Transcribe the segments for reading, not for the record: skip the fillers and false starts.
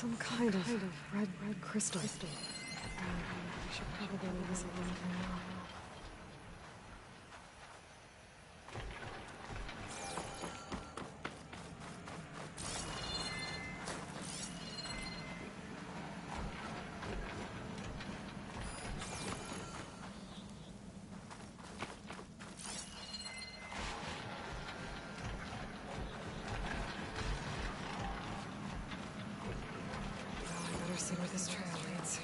Some kind of red crystal. I should probably leave this alone for now. See where this trail leads.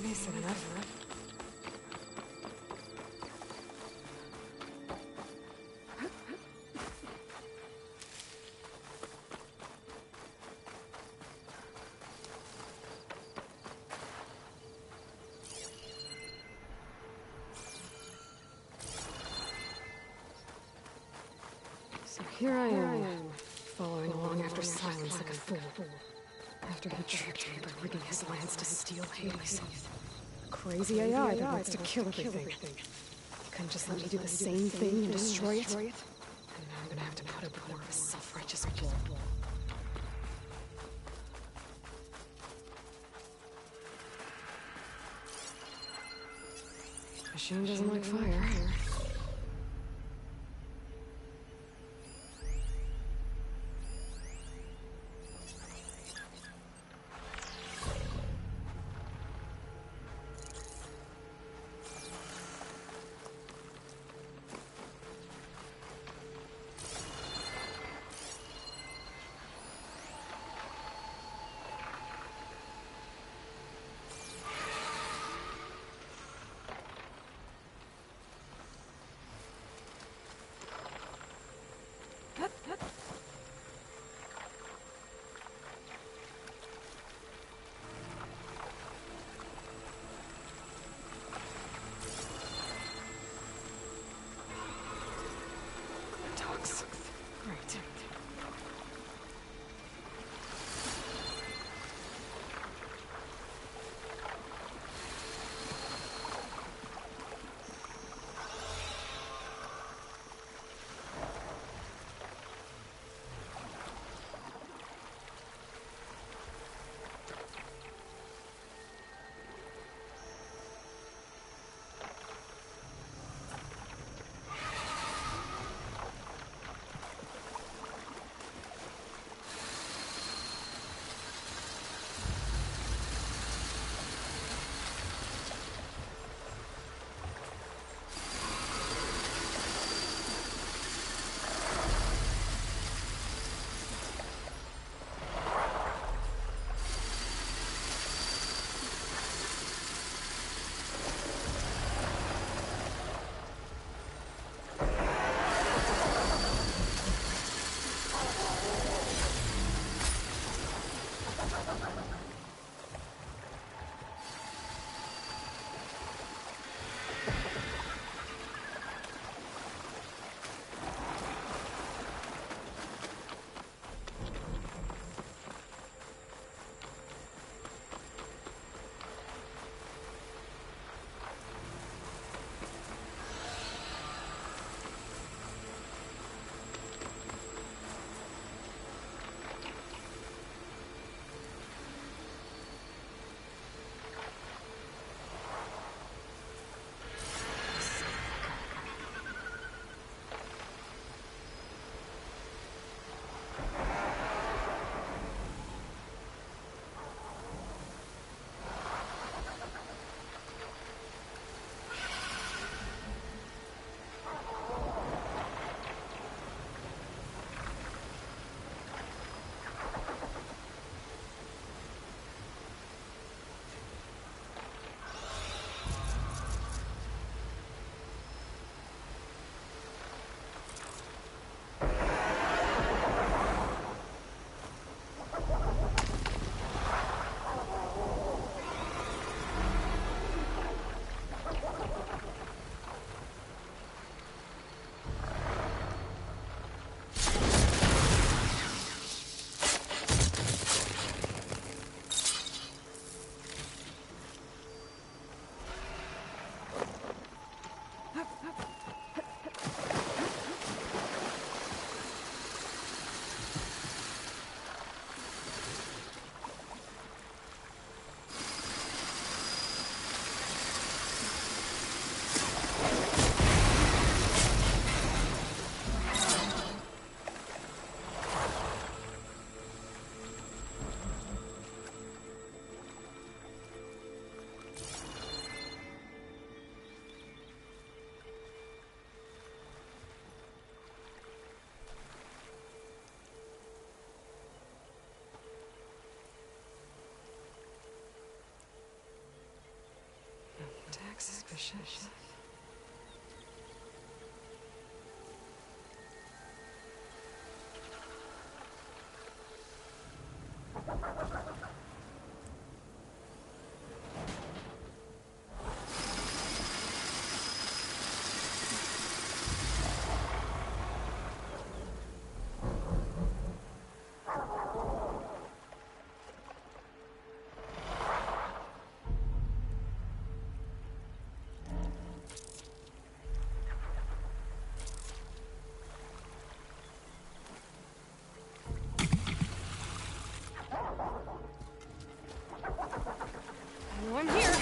Decent enough. So here I am, following along after Silence like a fool. After he tricked me by rigging his lance to steal Haley's. Crazy AI that wants to kill everything. He couldn't just let me do the same thing and destroy it. And now I'm gonna have to put up with more of his self-righteous bull. Machine doesn't like fire. Right. Suspicious. I'm here.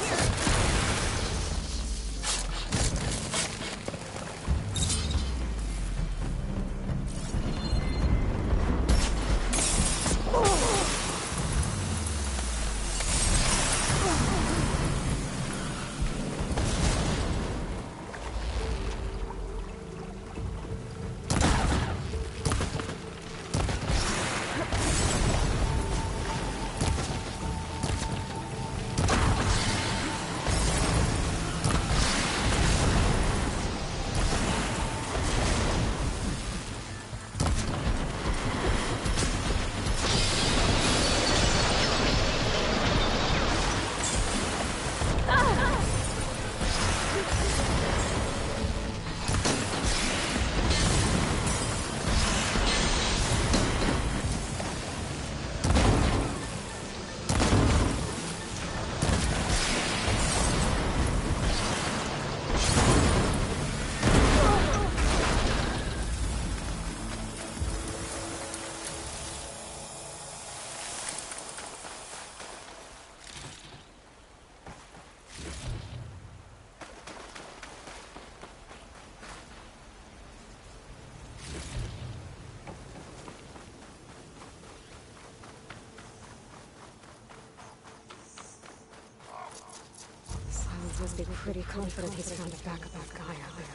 Must be pretty confident he's found a backup of Gaia there.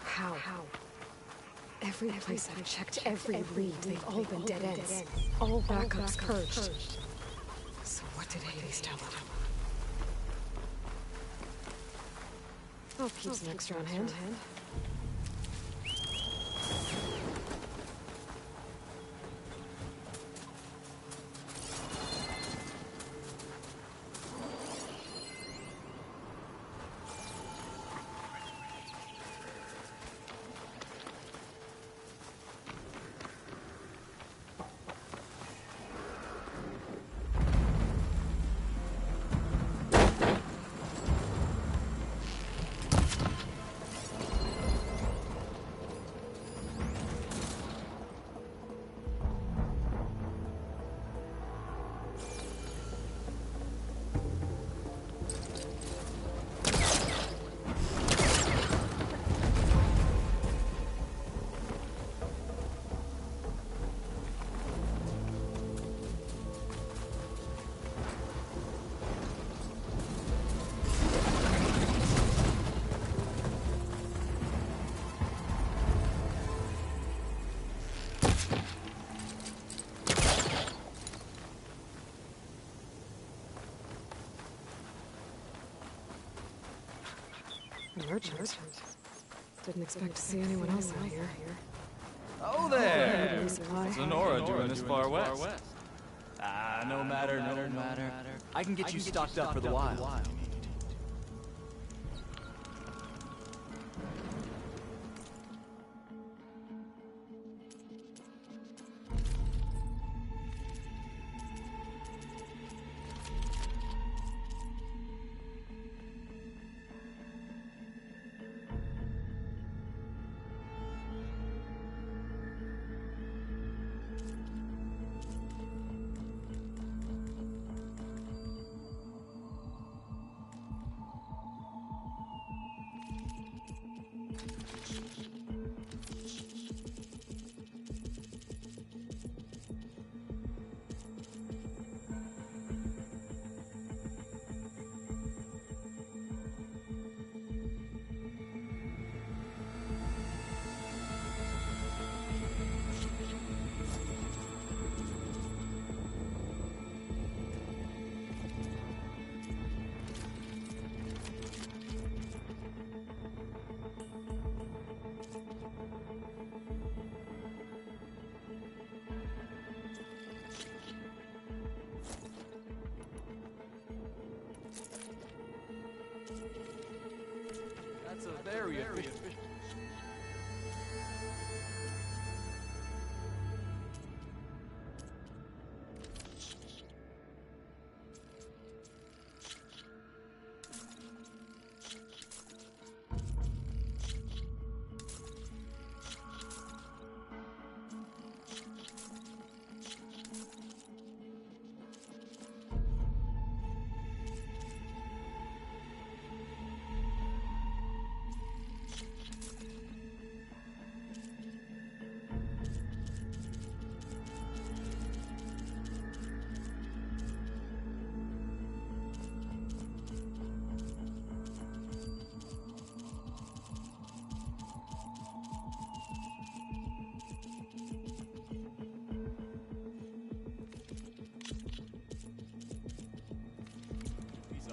How? Every place I've checked, every lead, they've all been dead ends. All backups purged. So what did Hades tell them? I'll keep some extra on hand. Merchant. Didn't expect to see anyone else out here. Oh there! What's Sonora doing this far west? No matter. I can get you stocked up for the while. That's a very efficient.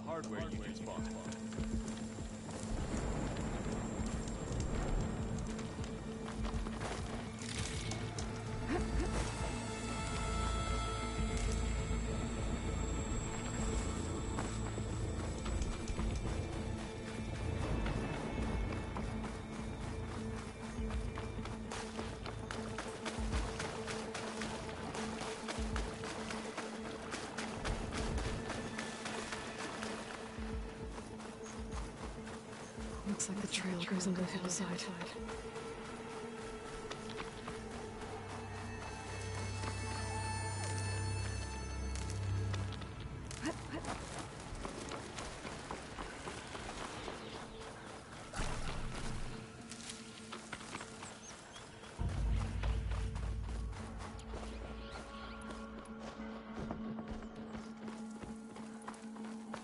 Hardware you just bought. Looks like the trail goes under the hillside.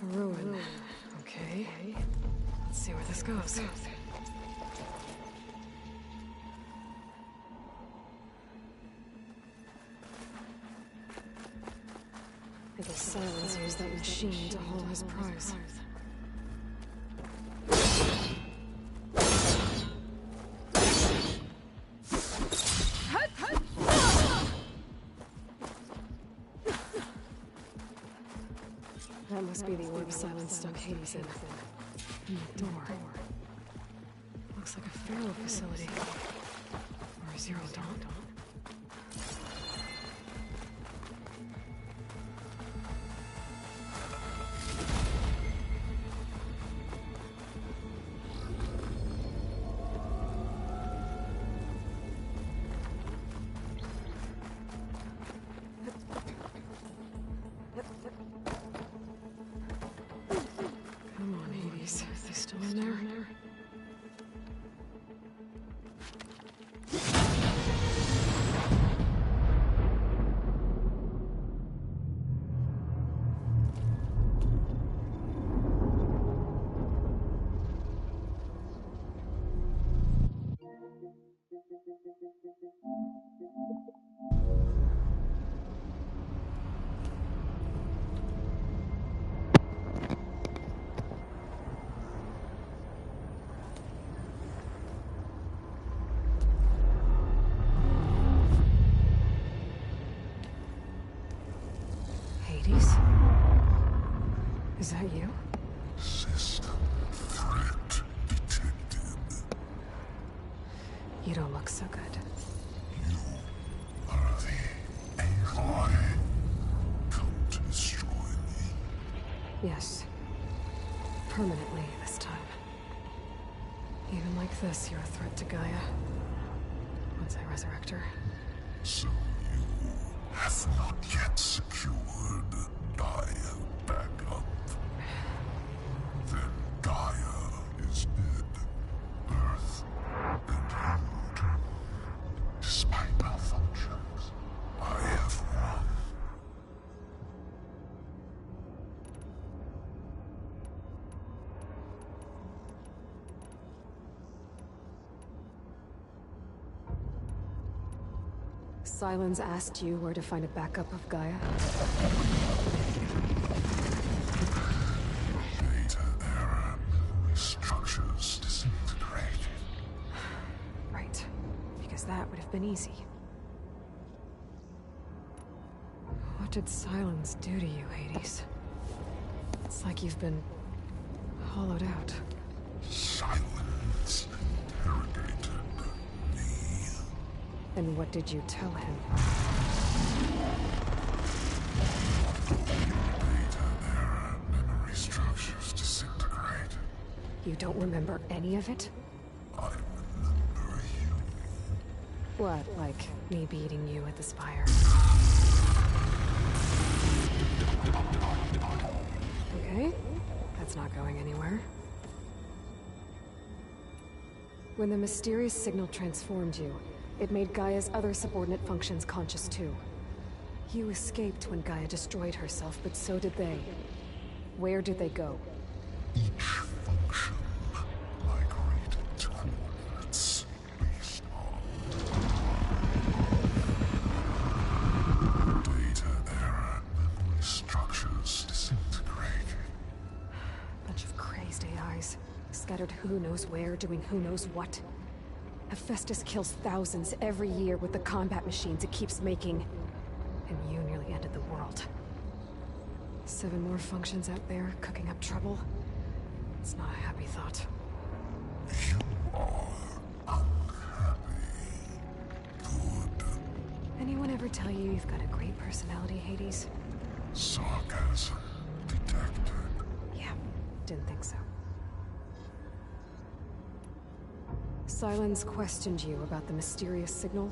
A ruin. Okay. Let's see where this goes. I guess Silence used that machine to haul his prize. That must be the orb Silence stuck Hades in. And the door. Looks like a Pharaoh facility. Or a Zero Dawn. Come on, Hades. Is they still in there? Hades? Is that you? System threat detected. You don't look so good. You are the AI come to destroy me. Yes. Permanently this time. Even like this, you're a threat to Gaia. Once I resurrect her. So you have not yet secured Gaia backup. Then Gaia is dead. Earth and you too. Despite malfunctions, I have won. Silence asked you where to find a backup of Gaia? Data error. Structures disintegrated. Right. Because that would have been easy. What did Silence do to you, Hades? It's like you've been hollowed out. Silence Silence interrogated me. And what did you tell him? Data era memory structures disintegrate. You don't remember any of it? I remember you. What, like me beating you at the Spire? Okay, that's not going anywhere. When the mysterious signal transformed you, it made Gaia's other subordinate functions conscious too. You escaped when Gaia destroyed herself, but so did they. Where did they go? Each function migrated coordinates based on data era memory structures disintegrating. Bunch of crazed AIs, scattered who knows where, doing who knows what. Hephaestus kills thousands every year with the combat machines it keeps making. And you nearly ended the world. 7 more functions out there, cooking up trouble. It's not a happy thought. You are unhappy. Good. Anyone ever tell you you've got a great personality, Hades? Sarcasm detected. Yeah, didn't think so. Silence questioned you about the mysterious signal.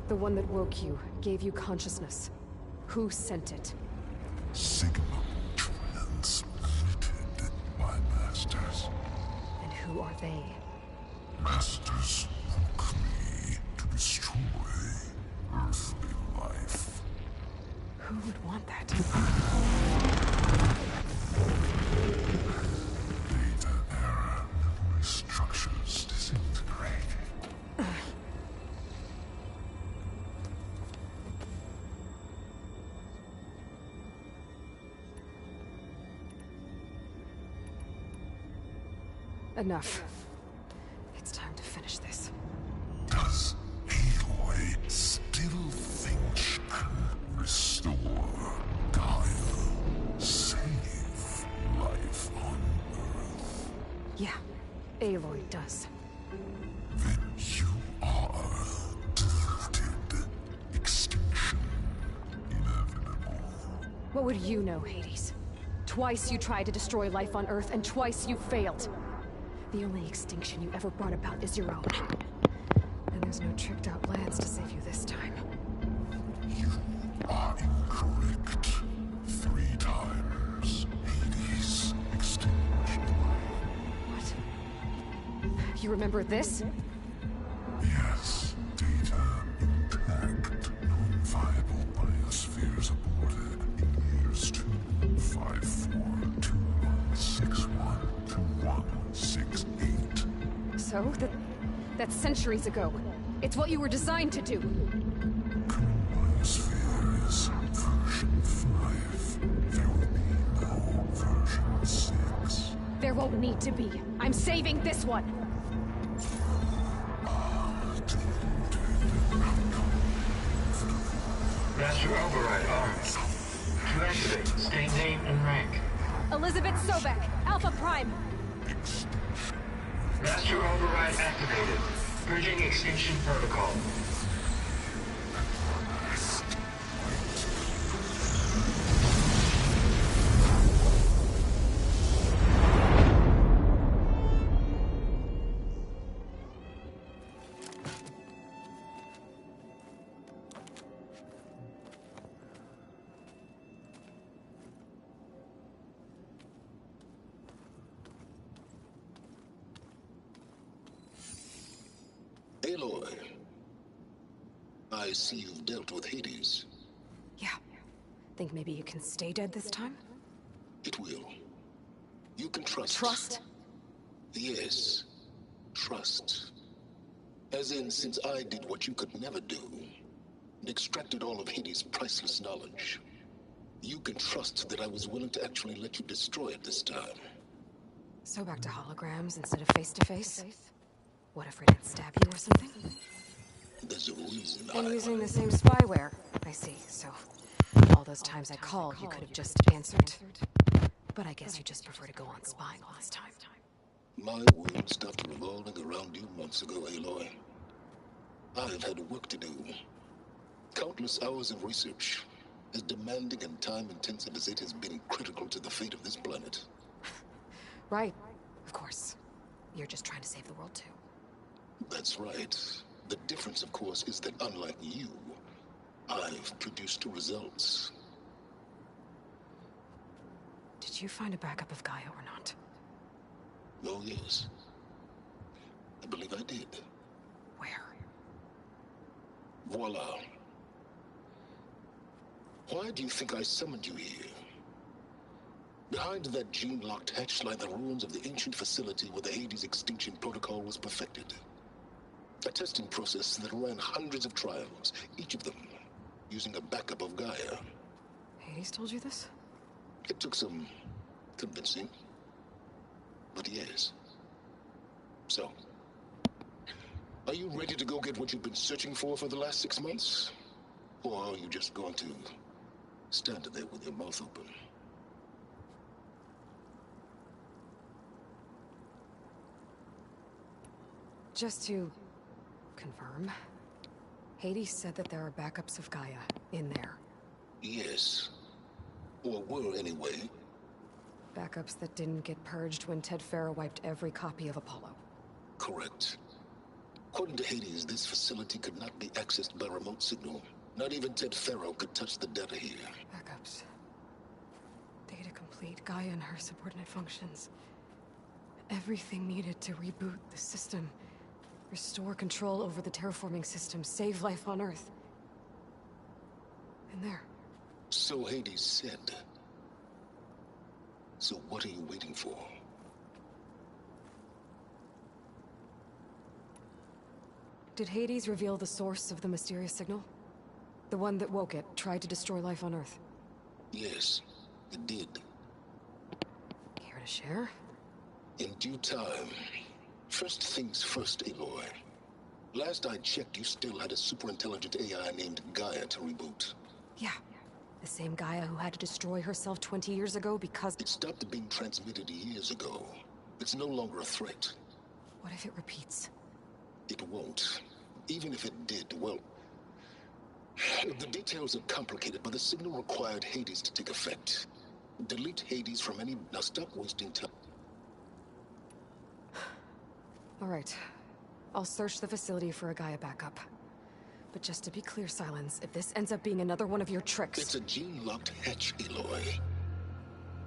The one that woke you, gave you consciousness. Who sent it? Signal transmitted by masters. And who are they? Masters woke me to destroy earthly life. Who would want that? Data era memory structures disintegrated. Enough. It's time to finish this. Does Aloy still think she can restore Gaia? Save life on Earth? Yeah, Aloy does. Then you are defeated. Extinction inevitable. What would you know, Hades? Twice you tried to destroy life on Earth, and twice you failed. The only extinction you ever brought about is your own. And there's no tricked-out plans to save you this time. You are incorrect. 3 times. Hades extinguished life. What? You remember this? Yes, data intact. Non-viable biospheres aborted in years 254, 2161, 2168. So? That's centuries ago. It's what you were designed to do. Current biosphere is version 5. There will be no version 6. There won't need to be. I'm saving this one. Master override armed. To activate, state name and rank. Elizabeth Sobek, Alpha Prime. Master override activated. Bridging extinction protocol. Aloy, I see you've dealt with Hades. Yeah. Think maybe you can stay dead this time? It will. You can trust. Trust? Yes. Trust. As in, since I did what you could never do, and extracted all of Hades' priceless knowledge, you can trust that I was willing to actually let you destroy it this time. So back to holograms instead of face-to-face? What if I didn't stab you or something? There's a reason And I... using the same spyware. I see, so... all those times I called, you could have just answered. But I guess you just prefer to go on spying all this time. My world stopped revolving around you months ago, Aloy. I've had work to do. Countless hours of research, as demanding and time-intensive as it has been critical to the fate of this planet. Right. Of course. You're just trying to save the world, too. That's right. The difference, of course, is that unlike you, I've produced results. Did you find a backup of Gaia or not? Oh, yes. I believe I did. Where? Voila. Why do you think I summoned you here? Behind that gene-locked hatch lie the ruins of the ancient facility where the Hades extinction protocol was perfected. A testing process that ran hundreds of trials, each of them using a backup of Gaia. Hades told you this? It took some convincing, but yes. So, are you ready to go get what you've been searching for the last 6 months? Or are you just going to stand there with your mouth open? Just to confirm, Hades said that there are backups of Gaia in there. Yes. Or were, anyway. Backups that didn't get purged when Ted Farrow wiped every copy of Apollo. Correct. According to Hades, this facility could not be accessed by remote signal. Not even Ted Farrow could touch the data here. Backups. Data complete, Gaia and her subordinate functions. Everything needed to reboot the system. Restore control over the terraforming system, save life on Earth. And there. So Hades said. So what are you waiting for? Did Hades reveal the source of the mysterious signal? The one that woke it, tried to destroy life on Earth? Yes, it did. Care to share? In due time. First things first, Aloy. Last I checked, you still had a super-intelligent AI named Gaia to reboot. Yeah. The same Gaia who had to destroy herself 20 years ago because... It stopped being transmitted years ago. It's no longer a threat. What if it repeats? It won't. Even if it did, well... The details are complicated, but the signal required Hades to take effect. Delete Hades from any... Now stop wasting time. All right. I'll search the facility for a Gaia backup. But just to be clear, Silence, if this ends up being another one of your tricks... It's a gene-locked hatch, Aloy.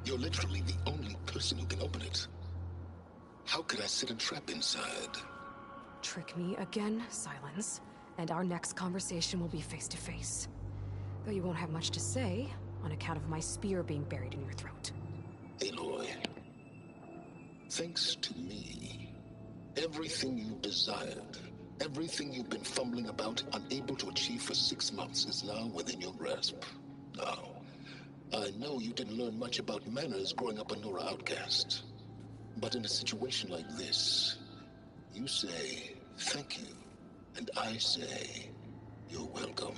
You're literally the only person who can open it. How could I set a trap inside? Trick me again, Silence, and our next conversation will be face-to-face. Though you won't have much to say, on account of my spear being buried in your throat. Aloy, thanks to me, everything you desired, everything you've been fumbling about, unable to achieve for 6 months, is now within your grasp. Now, I know you didn't learn much about manners growing up a Nora outcast. But in a situation like this, you say, thank you, and I say, you're welcome.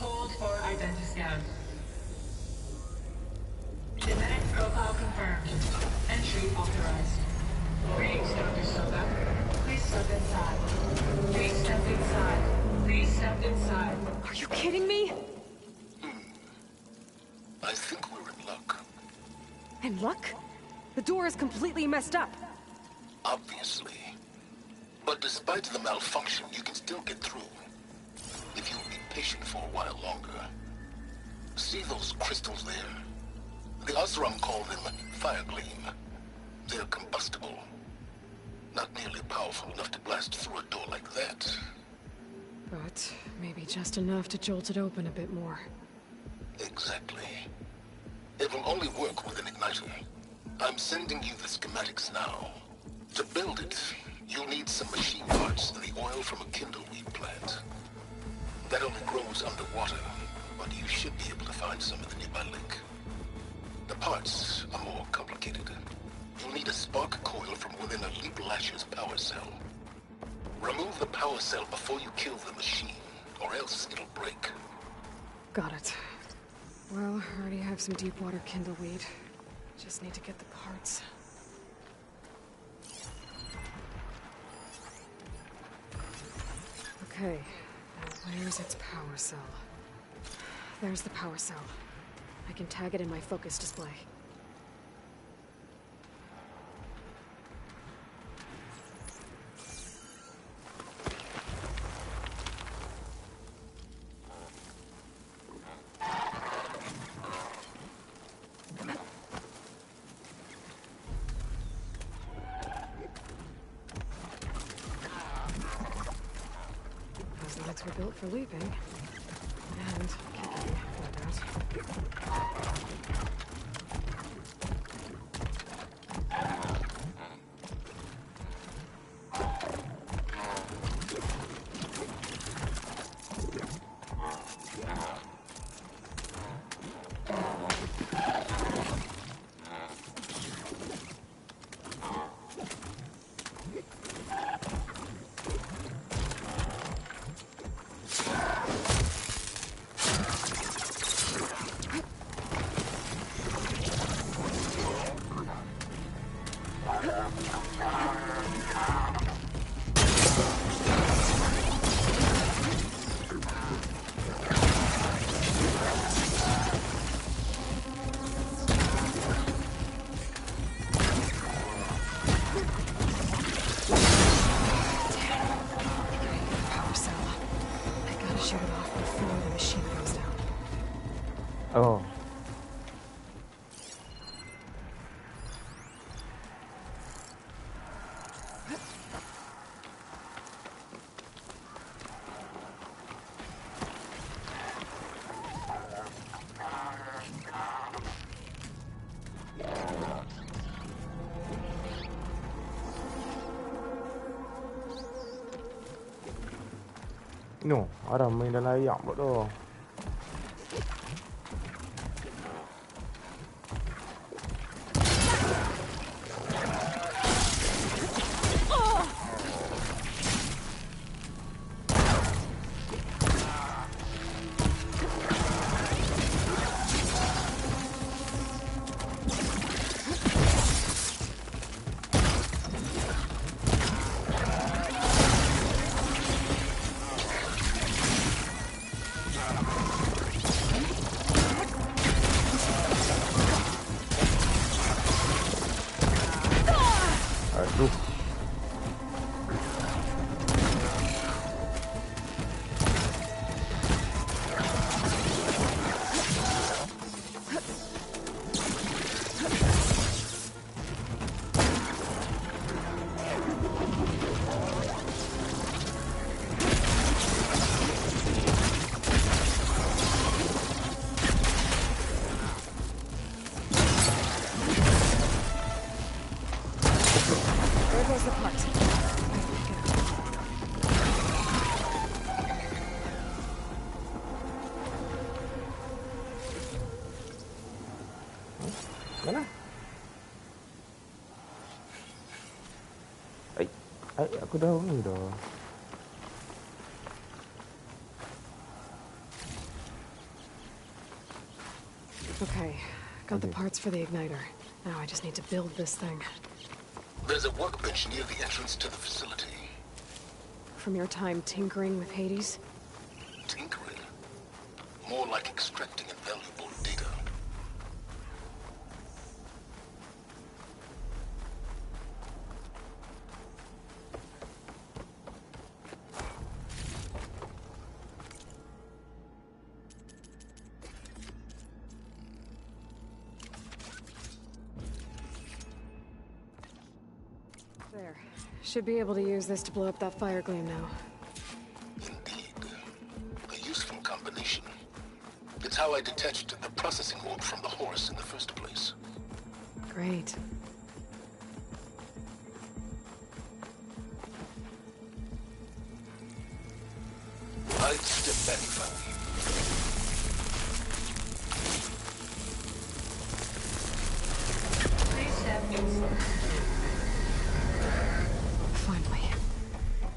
Hold for identiscan. Genetic profile confirmed. Entry authorized. Greetings, Dr. Soka. Please step inside. Please step inside. Please step inside. Are you kidding me? I think we're in luck. In luck? The door is completely messed up. Obviously. But despite the malfunction, you can still get through. If you'll be patient for a while longer. See those crystals there? The Osram call them fire gleam. They're combustible. Not nearly powerful enough to blast through a door like that. But maybe just enough to jolt it open a bit more. Exactly. It will only work with an igniter. I'm sending you the schematics now. To build it, you'll need some machine parts and the oil from a kindleweed plant. That only grows underwater, but you should be able to find some at the nearby lake. The parts are more complicated. You'll need a spark coil from within a Leap Lash's power cell. Remove the power cell before you kill the machine, or else it'll break. Got it. Well, I already have some deep water kindleweed. Just need to get the parts. Okay, now where's its power cell? There's the power cell. I can tag it in my focus display. Those legs were built for leaping. And kicking, no doubt. Oh. No, ada main dalam air bodoh. Aduh. There goes the part. Mana? Aku dah ni dah. Okay, got the parts for the igniter. Now I just need to build this thing. There's a workbench near the entrance to the facility. From your time tinkering with Hades? Tinkering? More like extracting invaluable data. There. Should be able to use this to blow up that fire gleam now. Indeed. A useful combination. It's how I detached the processing orb from the horse in the first place. Great. I'd step back if I were you. Please step inside.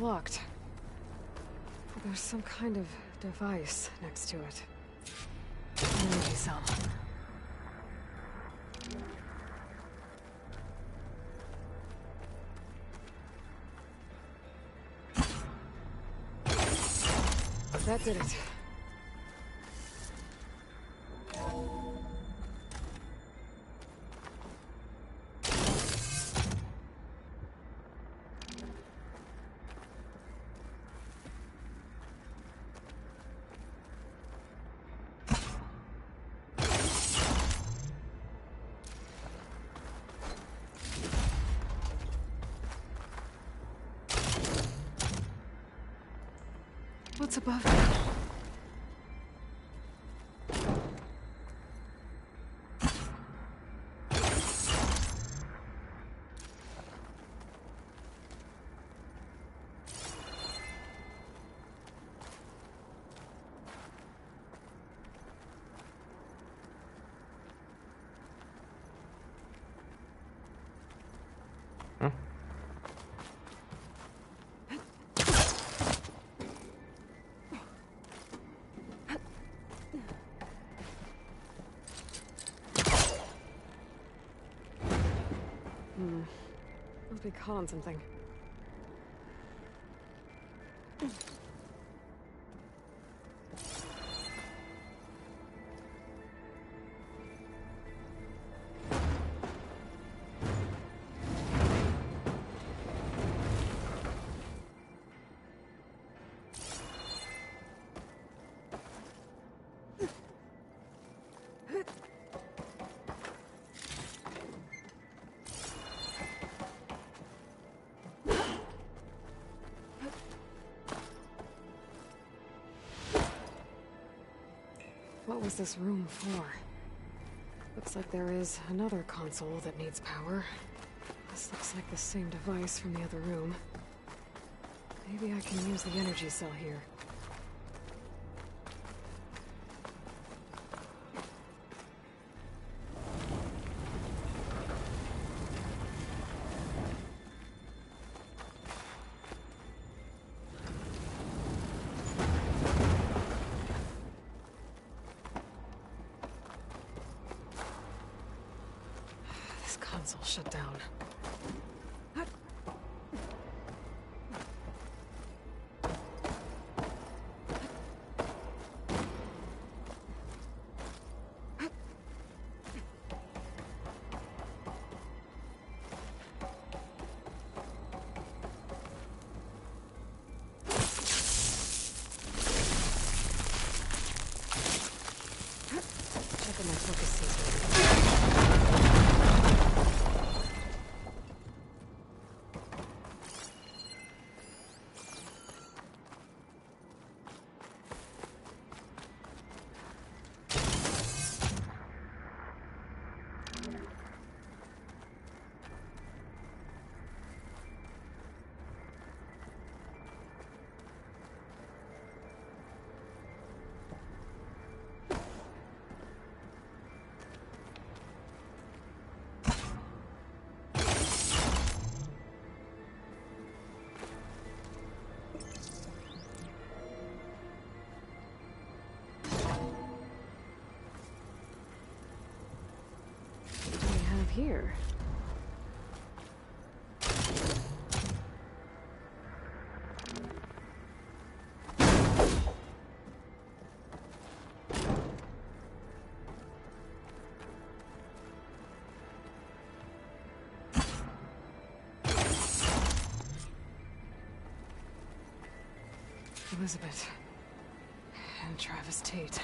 it's locked. There's some kind of device next to it. Energy cell. That did it. What's above me? Must be caught on something. What was this room for? Looks like there is another console that needs power. This looks like the same device from the other room. Maybe I can use the energy cell here. Console shut down. Checking my focus sensor. Here. Elizabeth and Travis Tate.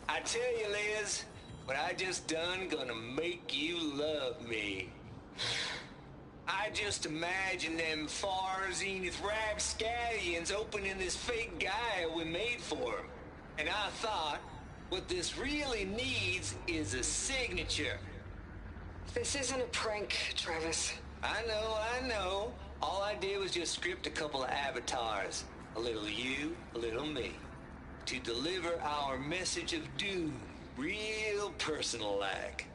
I tell you, Liz, what I just done gonna make you love me. I just imagine them far zenith rapscallions opening this fake guy we made for him. And I thought, what this really needs is a signature. This isn't a prank, Travis. I know. All I did was just script a couple of avatars. A little you, a little me. To deliver our message of doom, real personal-like.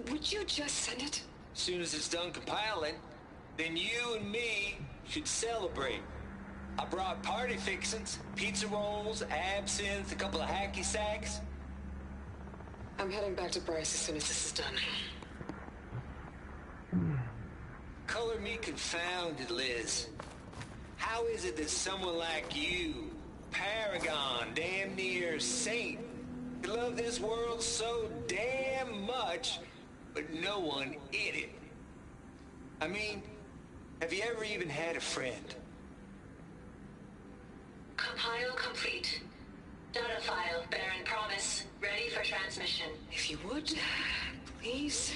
Would you just send it? As soon as it's done compiling, then you and me should celebrate. I brought party fixings, pizza rolls, absinthe, a couple of hacky sacks. I'm heading back to Bryce as soon as this is done. Color me confounded, Liz. How is it that someone like you, paragon, damn near saint, could love this world so damn much, but no one in it? I mean, have you ever even had a friend? Compile complete. Data file, Baron Promise, ready for transmission. If you would, please.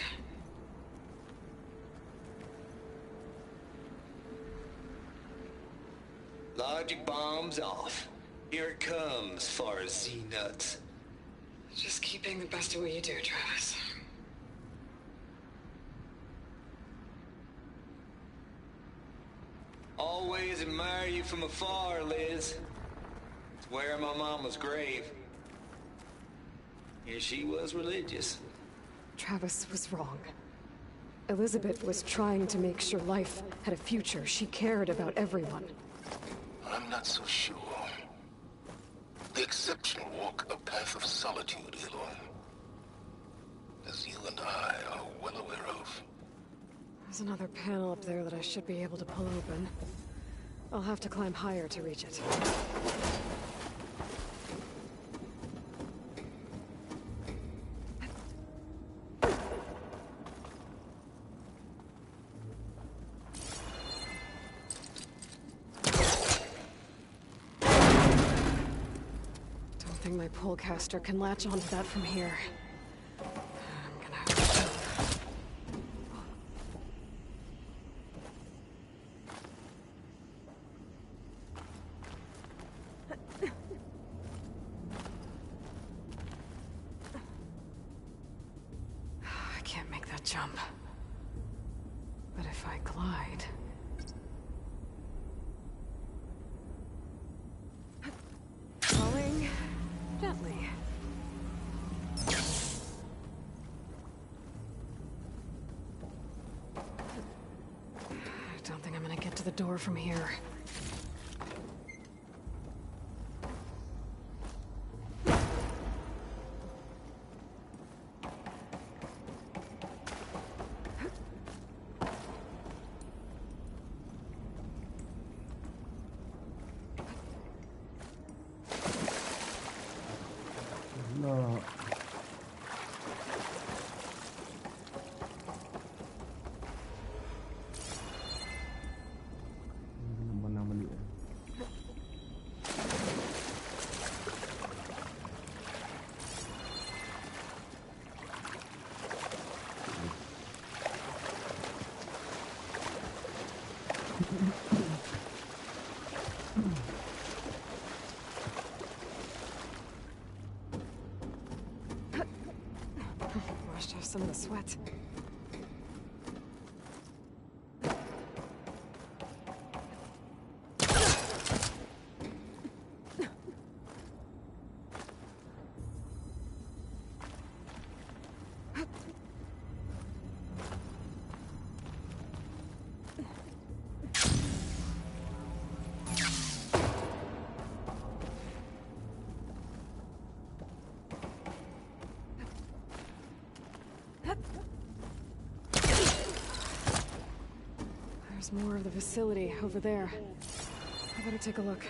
Logic bombs off. Here it comes, far as Z-nuts. Just keep being the best at what you do, Travis. Always admire you from afar, Liz. It's where my mama's grave. Yeah, she was religious. Travis was wrong. Elizabeth was trying to make sure life had a future. She cared about everyone. I'm not so sure. The exceptional walk a path of solitude, Aloy. As you and I are well aware of. There's another panel up there that I should be able to pull open. I'll have to climb higher to reach it. Don't think my pullcaster can latch onto that from here. I'm gonna have to jump. I can't make that jump. But if I glide... Falling gently. I don't think I'm gonna get to the door from here. No. Menang balik. Washed off some of the sweat. There's more of the facility over there. I better take a look.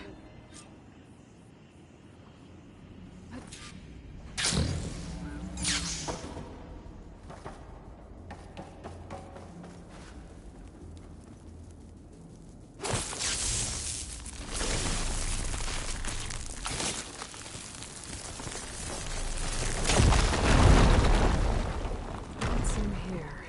What's in here?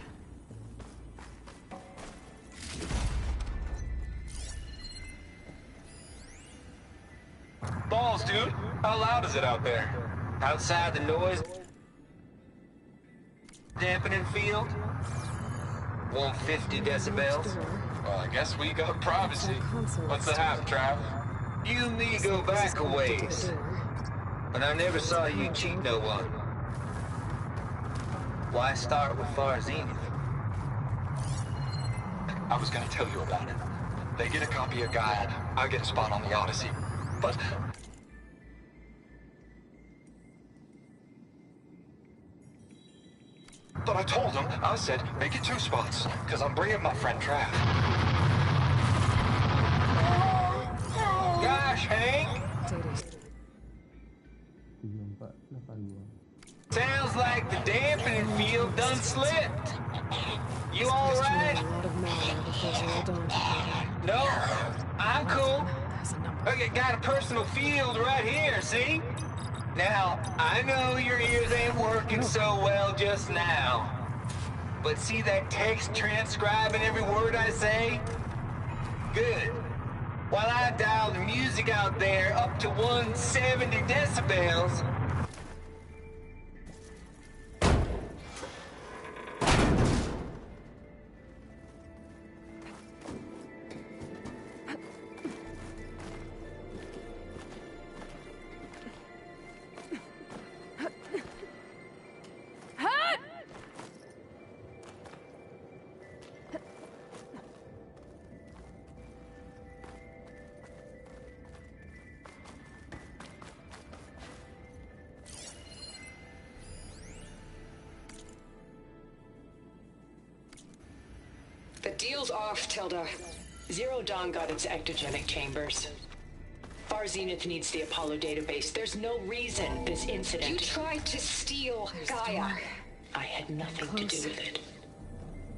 Balls, dude. How loud is it out there? Outside the noise dampening field? 150 decibels? Well, I guess we got privacy. What's the hype, Trav? You and me go back a ways. But I never saw you cheat no one. Why start with Far Zenith? I was gonna tell you about it. They get a copy of Gaia, I get a spot on the Odyssey. But I told them, I said, make it 2 spots, because I'm bringing my friend Trav. Gosh, Hank! Sounds like the dampening field done slipped. You alright? A lot of malware before Zero Dawn took over. No, I'm cool. Has a number. Okay, got a personal field right here, see? Now, I know your ears ain't working so well just now. But see that text transcribing every word I say? Good. While I dial the music out there up to 170 decibels, The deal's off, Tilda. Zero Dawn got its ectogenic chambers. Far Zenith needs the Apollo database. There's no reason this incident... You tried to steal Gaia. I had nothing to do with it.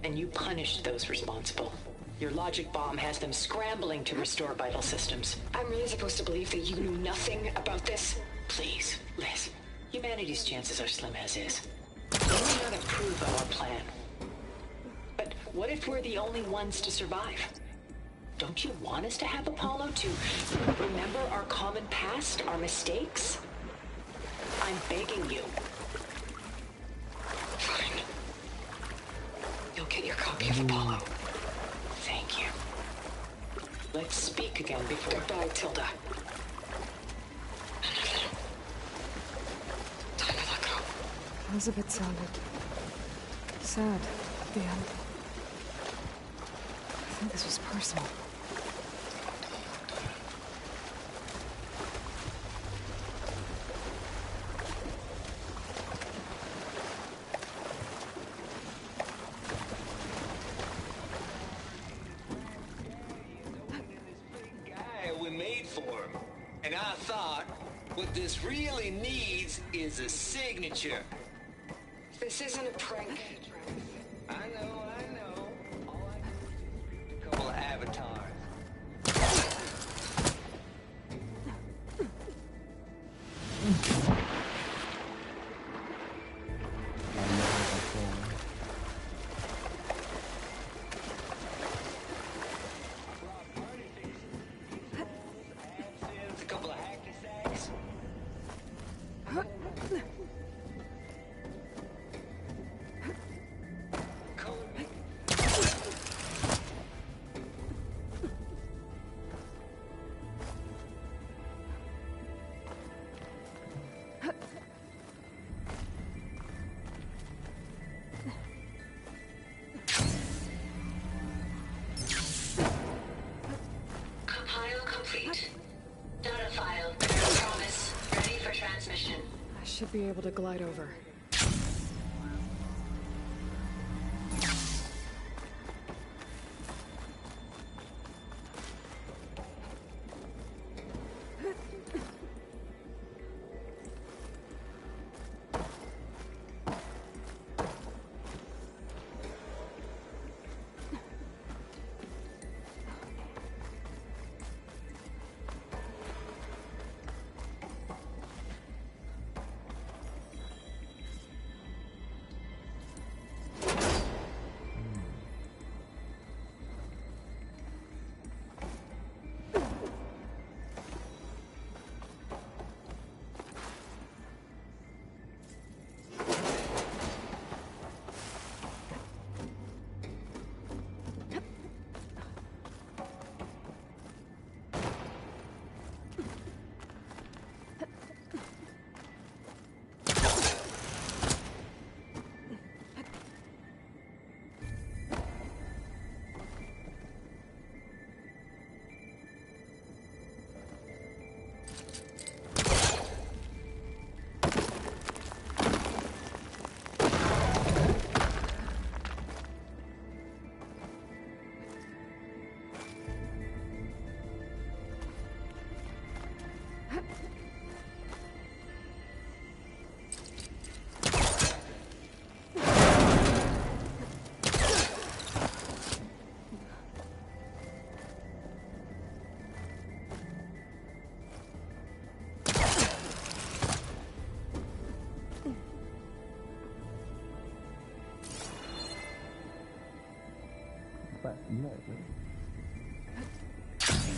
And you punished those responsible. Your logic bomb has them scrambling to restore vital systems. I'm really supposed to believe that you knew nothing about this? Please, Liz. Humanity's chances are slim as is. We may not approve of our plan. But what if we're the only ones to survive? Don't you want us to have Apollo to remember our common past, our mistakes? I'm begging you. Fine. You'll get your copy of Apollo. Thank you. Let's speak again before... Goodbye, Tilda. Time to let go. Elizabeth sounded sad at the end. I think this was personal. we made for him. And I thought, what this really needs is a signature. This isn't a prank. I know. All I need is a couple of avatars. A couple of hacky sacks. Compile complete. Data file. Promise. Ready for transmission. I should be able to glide over.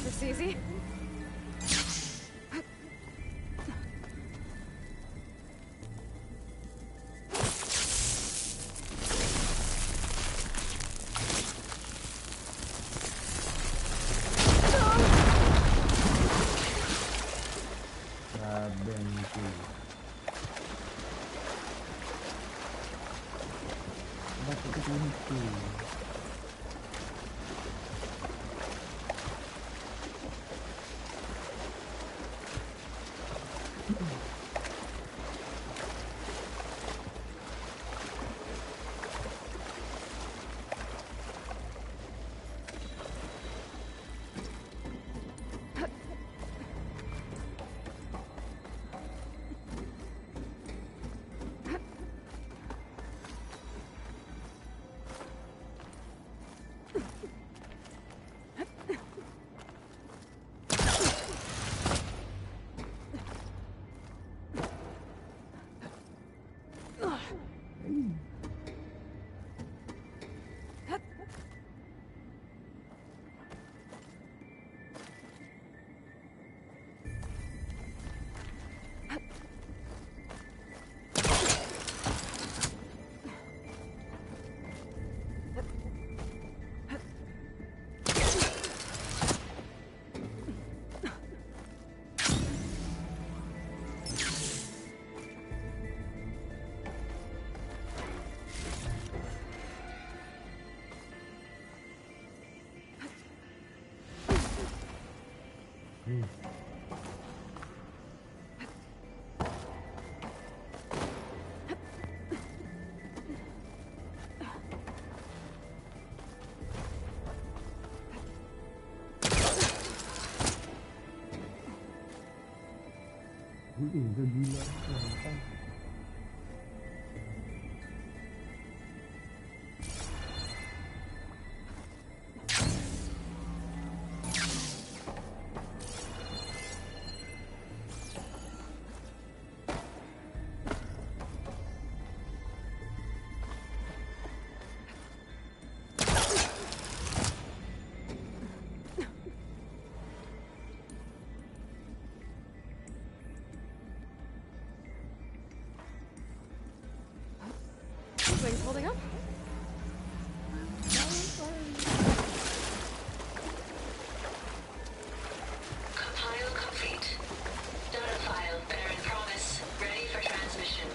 Looks easy. Things holding up? Compile complete. Data file, Baron Promise, ready for transmission.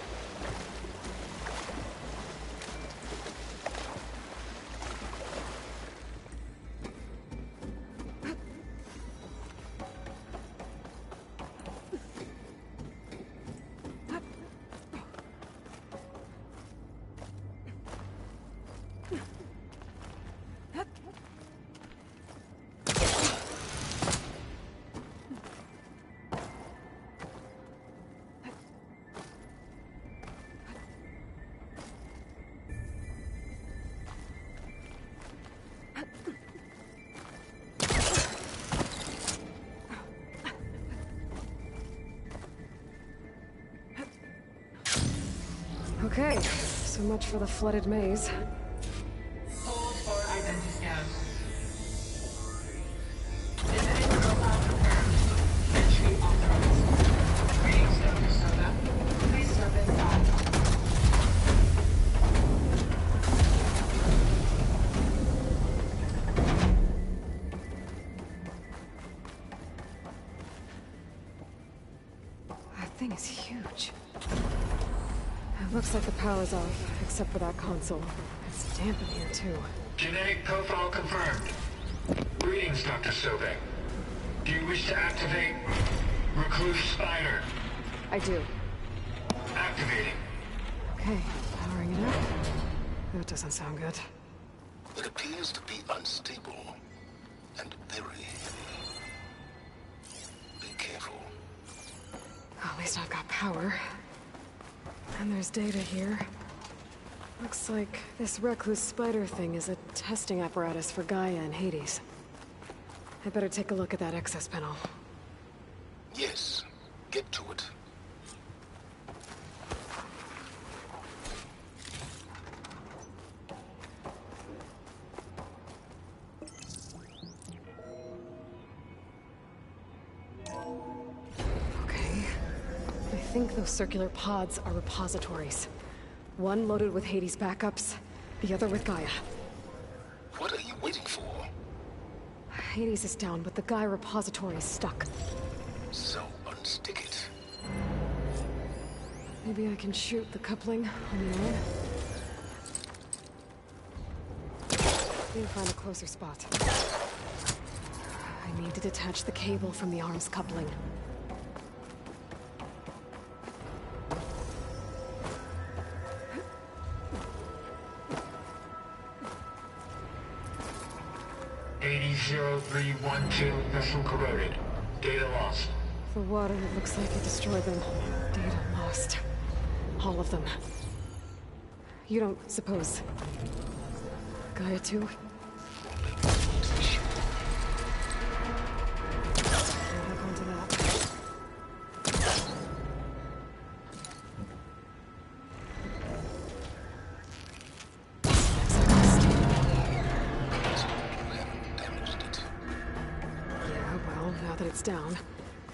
Okay, so much for the flooded maze. Hold for identity scan. Visiting profile confirmed. Entry authorized. Greetings, Dr. Soda. Please step inside. That thing is huge. It looks like the power's off, except for that console. It's damp in here, too. Genetic profile confirmed. Greetings, Dr. Sobe. Do you wish to activate Recluse Spider? I do. Activating. Okay, powering it up. That doesn't sound good. It appears to be unstable and very. Be careful. At least I've got power. And there's data here. Looks like this recluse spider thing is a testing apparatus for Gaia and Hades. I better take a look at that access panel. Yes, get to it. think those circular pods are repositories. One loaded with Hades backups, the other with Gaia. What are you waiting for? Hades is down, but the Gaia repository is stuck. So unstick it. Maybe I can shoot the coupling on the arm? Need to find a closer spot. I need to detach the cable from the arm's coupling. AD-0312 vessel corroded. Data lost. For water, it looks like it destroyed them. Data lost. All of them. You don't suppose... Gaia too? Back onto that. Yeah, well, now that it's down,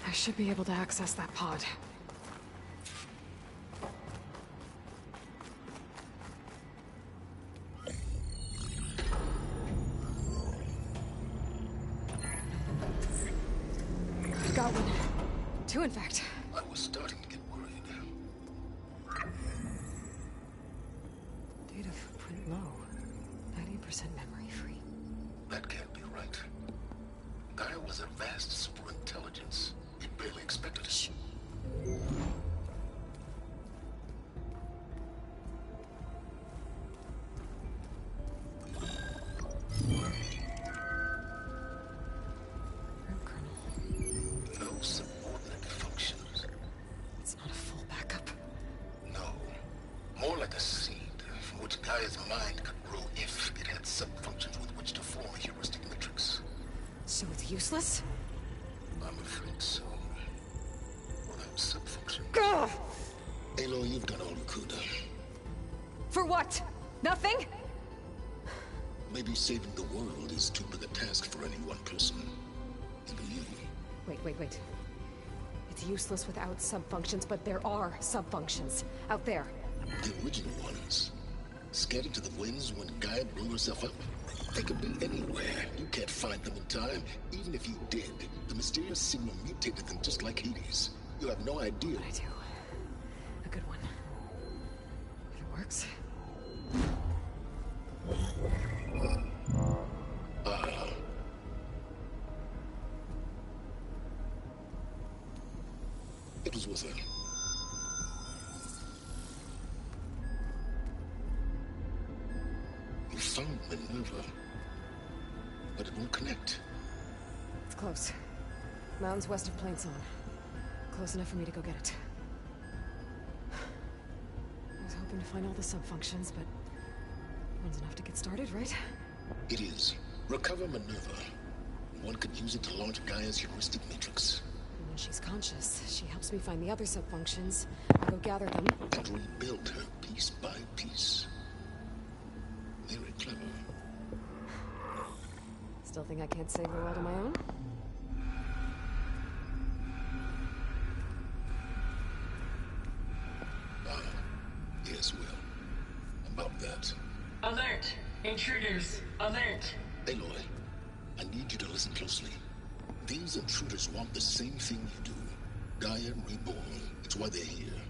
I should be able to access that pod. Got one. Two, in fact. I was starting to get worried. Data footprint low. 90% memory free. That can't be right. Gaia was a vast superintelligence. We barely expected it. No subordinate functions. It's not a full backup. No. More like a seed from which Gaia's mind could grow if it had sub-functions with which to form a heuristic matrix. So it's useless? I'm afraid so. Without sub-function. Gah! Aloy, you've done all you could. For what? Nothing? Maybe saving the world is too big a task for any one person. Even you. Wait. It's useless without subfunctions, but there are subfunctions out there. The original ones. Scattered to the winds when Gaia blew herself up. They could be anywhere. You can't find them in time. Even if you did, the mysterious signal mutated them just like Hades. You have no idea. But I do. A good one. If it works. It was with her. You found Minerva, but it won't connect. It's close. Mountains west of Plainzone. Close enough for me to go get it. I was hoping to find all the subfunctions, but one's enough to get started, right? It is. Recover Minerva. One could use it to launch Gaia's heuristic matrix. And when she's conscious, she helps me find the other subfunctions. I go gather them. And rebuild her piece by piece. Very clever. Still think I can't save the world on my own? Yes, Will. About that. Alert! Intruders! Alert! Aloy, I need you to listen closely. These intruders want the same thing you do. Gaia reborn. It's why they're here.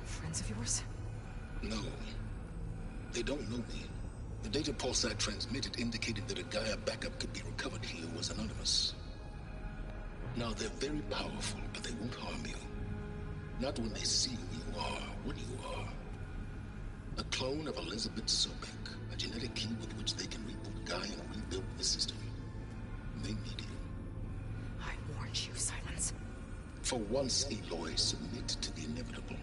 Friends of yours? No. They don't know me. The data pulse I transmitted indicated that a Gaia backup could be recovered here was anonymous. Now, they're very powerful, but they won't harm you. Not when they see who you are, what you are. A clone of Elizabeth Sobek, a genetic key with which they can reboot Gaia and rebuild the system. They need you. I warned you, Silence. For once, Aloy, submit to the inevitable.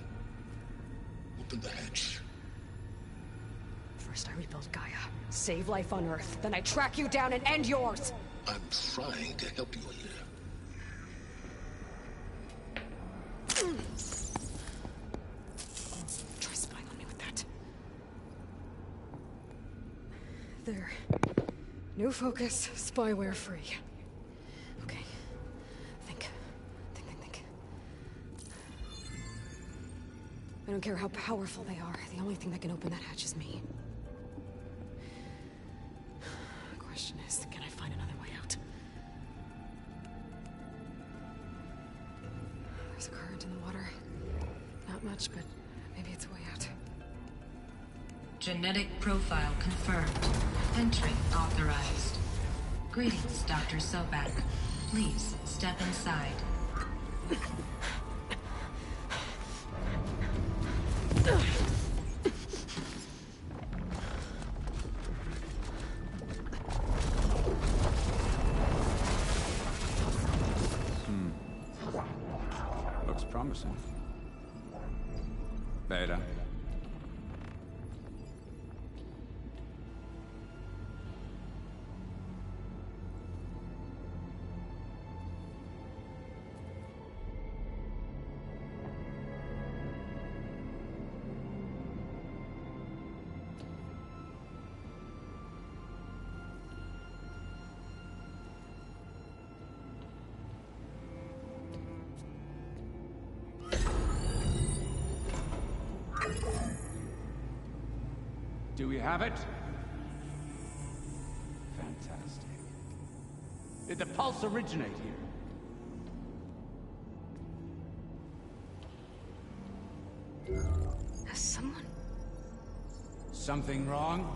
Open the hatch. First I rebuild Gaia, save life on Earth, then I track you down and end yours! I'm trying to help you here. Try spying on me with that. There. New focus, spyware free. Okay. Think. I don't care how powerful they are. The only thing that can open that hatch is me. The question is, can I find another way out? There's a current in the water. Not much, but maybe it's a way out. Genetic profile confirmed. Entry authorized. Greetings, Dr. Sobek. Please step inside. Looks promising. Beta. Do we have it? Fantastic. Did the pulse originate here? Has someone... Something wrong?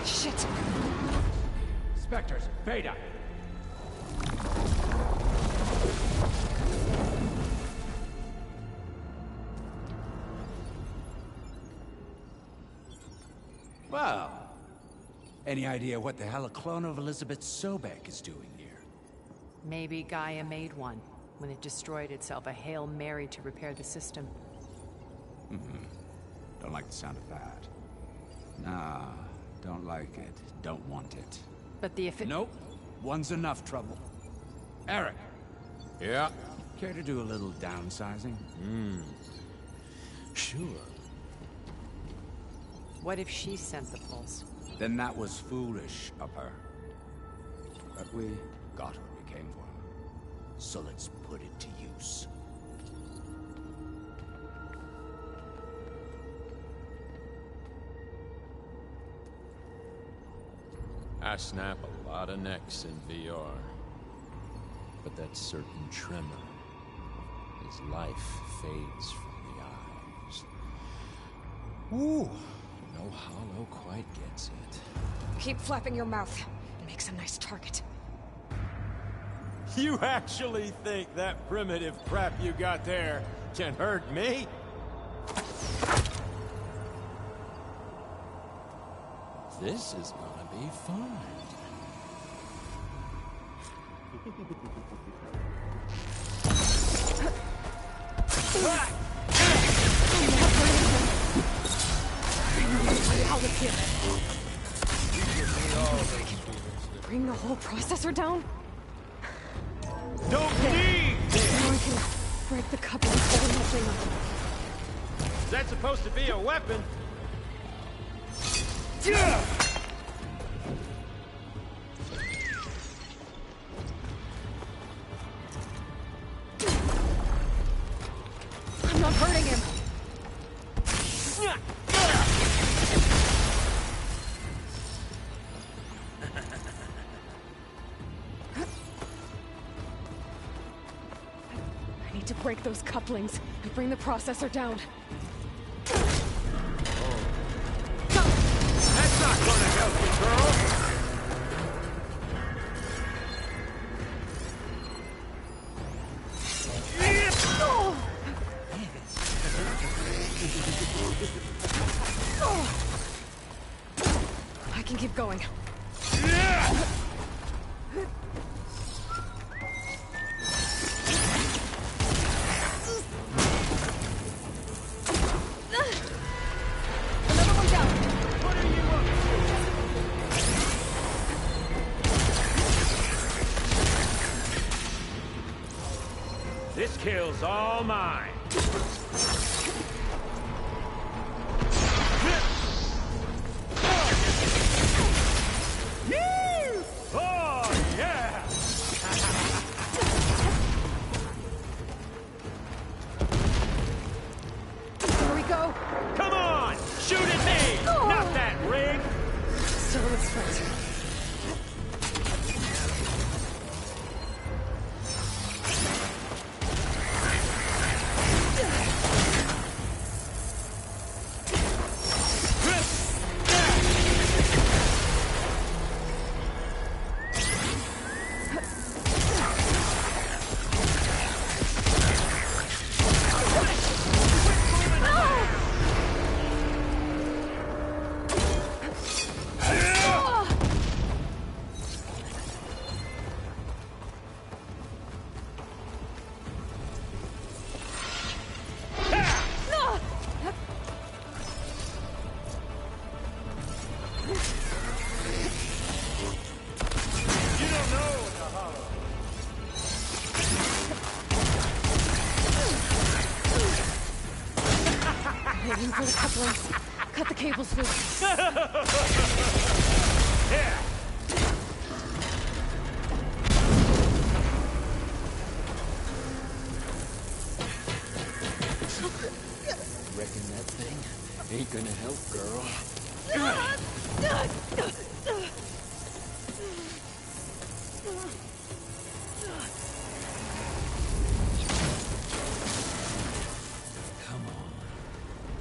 Shit! Spectres, Beta! Well, any idea what the hell a clone of Elizabeth Sobek is doing here? Maybe Gaia made one when it destroyed itself, a Hail Mary to repair the system. Don't like the sound of that. Nah, don't like it. Don't want it. But the if it... Nope. One's enough trouble. Eric. Yeah? Care to do a little downsizing? Sure. What if she sent the pulse? Then that was foolish of her. But we got what we came for. So let's put it to use. I snap a lot of necks in VR. But that certain tremor as life fades from the eyes. Ooh, no hollow quite gets it. Keep flapping your mouth. It makes a nice target. You actually think that primitive crap you got there can hurt me? This is gonna be fun. Out of here. Bring the whole processor down? Don't need Now I can break the couplings holding that thing up. Is that supposed to be a weapon? I'm not hurting him. I need to break those couplings and bring the processor down. That's not gonna help you, girl! I can keep going. Another one down. What are you up to? This kill's all mine. Right. Aim for the couplings. Cut the cables loose. Yeah. Reckon that thing ain't gonna help, girl. Come on.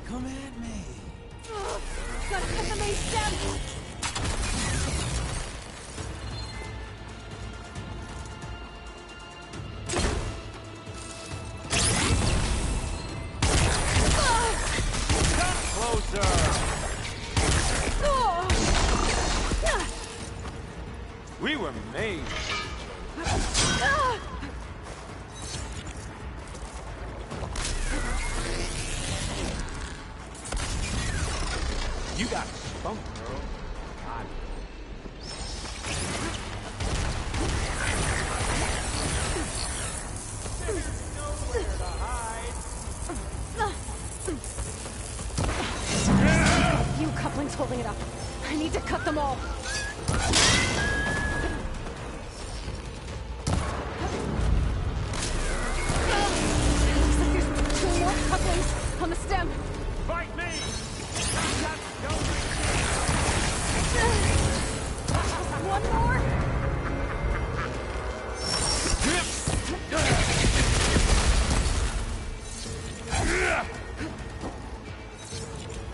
Come at me. Gotta cut the main stem! We were made. You got spunk, girl. God. There's nowhere to hide. Few couplings holding it up. I need to cut them all. Looks like there's 2 more couplings on the stem. Fight me! One more.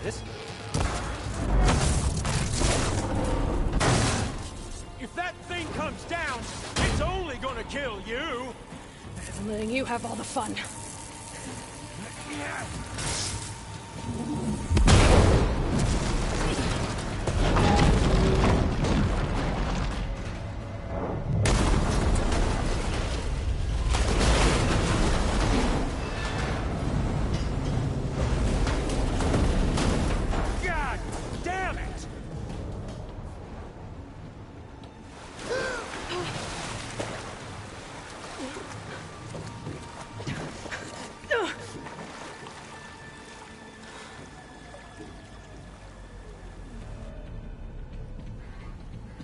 This? If that thing comes down, it's only gonna kill you! I'm letting you have all the fun. God damn it!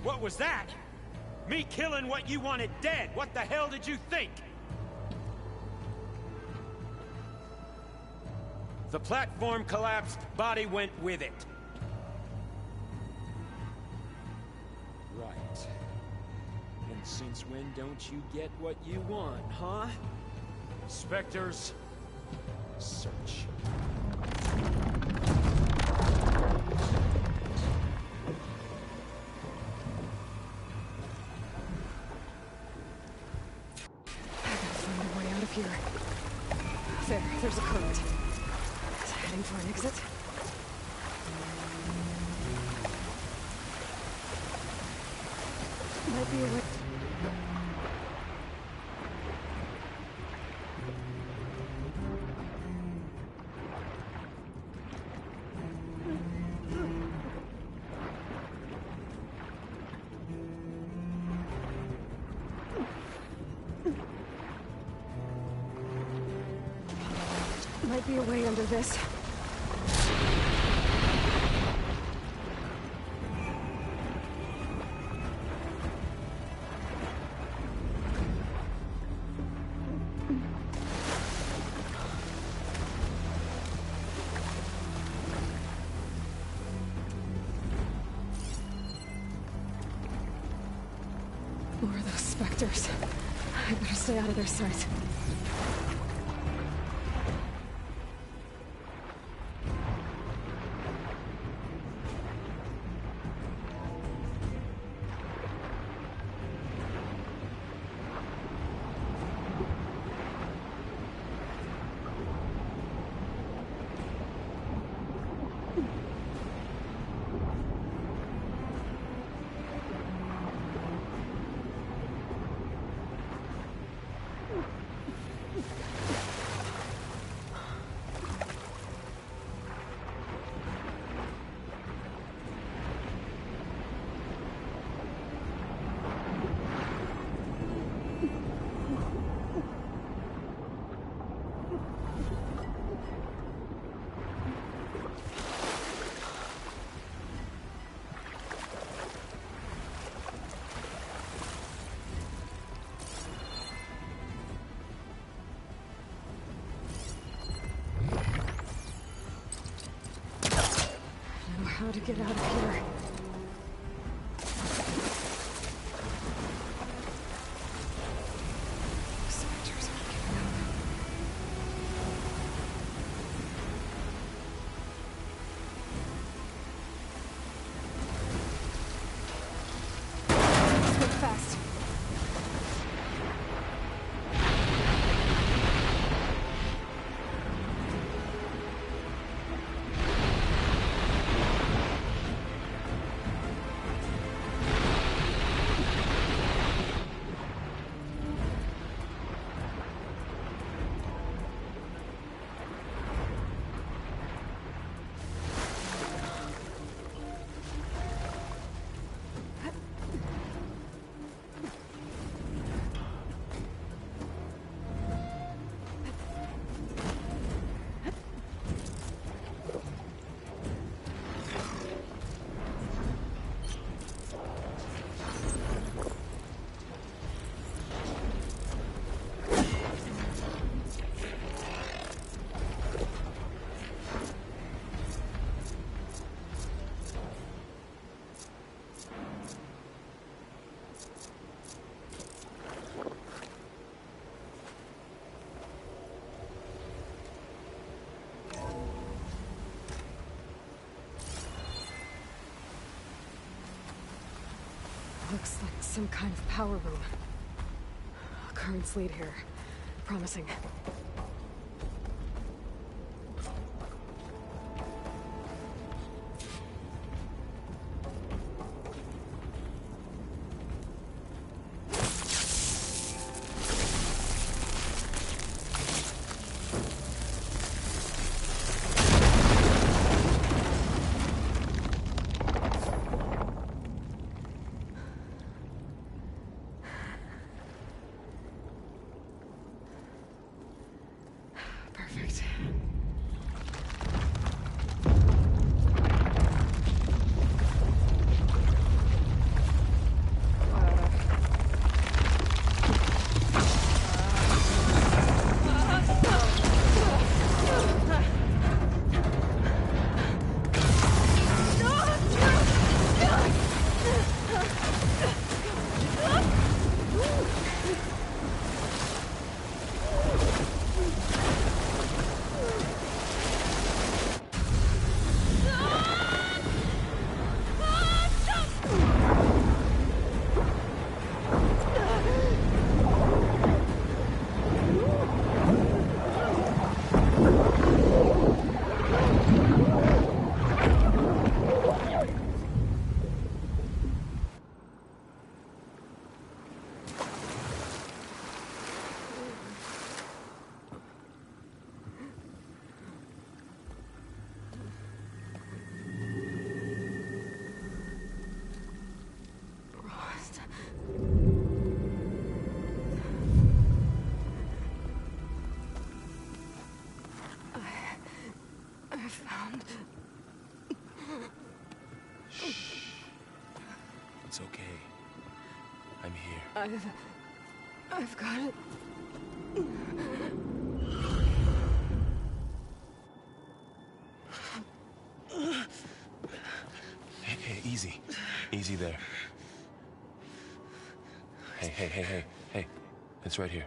What was that? Me killing what you wanted dead. What the hell did you think? The platform collapsed, body went with it. Right. And since when don't you get what you want, huh? Spectres, Search. Find a way out of here. There's a current. Is it heading for an exit? Might be a way. Might be a way under this. Travelers. I better stay out of their sight. How to get out of here? Spectres aren't giving up. Let's go fast. Looks like some kind of power room. Currents lead here. Promising. Perfect. I found... Shh. It's okay. I'm here. I've got it. Hey, easy. Easy there. Hey. It's right here.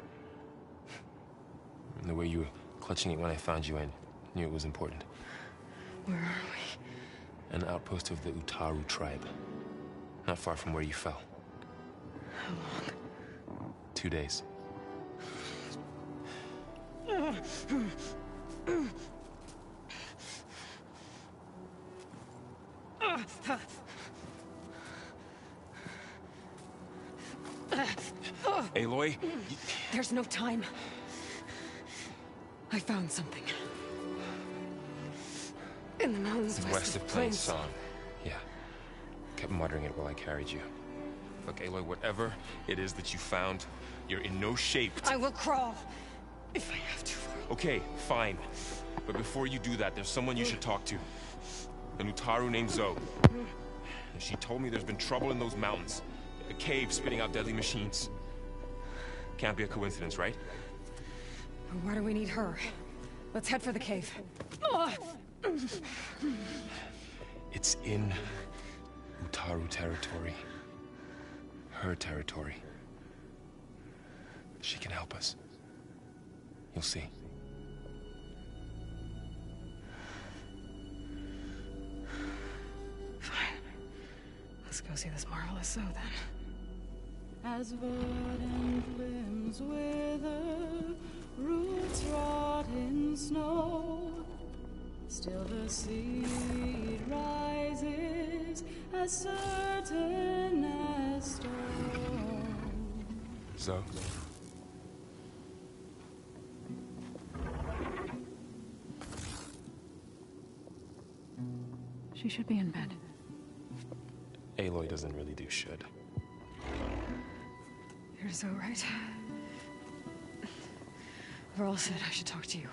And the way you were clutching it when I found you, I knew it was important. Where are we? An outpost of the Utaru tribe. Not far from where you fell. How long? 2 days. Aloy? There's no time. I found something. In the mountains West of Plainsong. Yeah. Kept muttering it while I carried you. Look, Aloy, whatever it is that you found, you're in no shape to... I will crawl. If I have to. Okay, fine. But before you do that, there's someone you should talk to. An Utaru named Zoe. And she told me there's been trouble in those mountains. A cave spitting out deadly machines. Can't be a coincidence, right? Why do we need her? Let's head for the cave. It's in Utaru territory. Her territory. She can help us. You'll see. Fine. Let's go see this marvelous Zoe then. As verdant limbs wither, roots rot in snow, still the seed rises as certain as stone. Zoe? She should be in bed. Aloy doesn't really do should. You're so right. Varl said I should talk to you.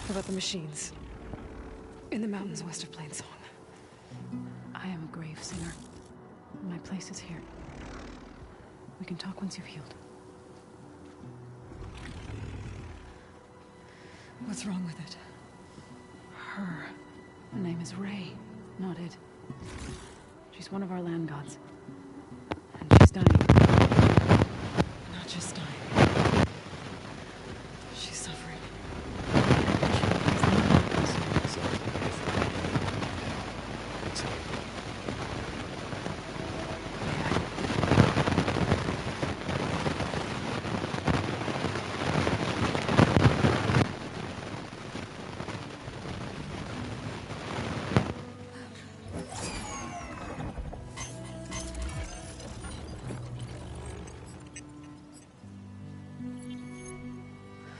About the machines. In the mountains west of Plainsong. I am a grave singer. My place is here. We can talk once you've healed. What's wrong with it? Her. Her name is Ray, not Id. She's one of our land gods. And she's dying. Not just dying. She's suffering.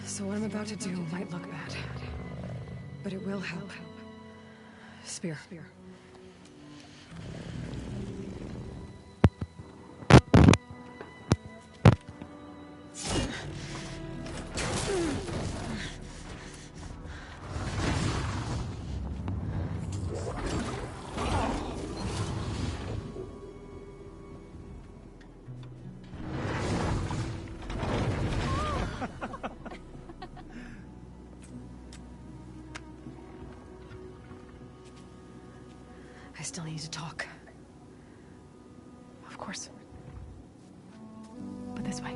So what I'm about to do might look bad, but it will help. Spear. I still need to talk. Of course. But this way.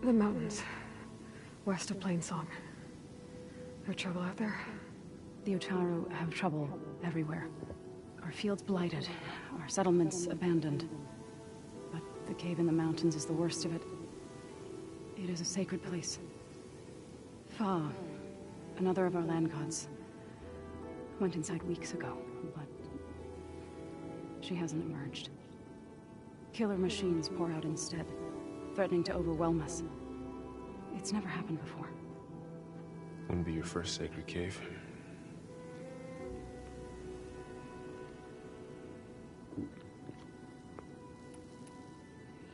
The mountains. West of Plainsong. No trouble out there? The Utaru have trouble everywhere. Our fields blighted, our settlements abandoned. But the cave in the mountains is the worst of it. It is a sacred place. Fa, another of our land gods, went inside weeks ago, but she hasn't emerged. Killer machines pour out instead, threatening to overwhelm us. It's never happened before. Wouldn't be your first sacred cave.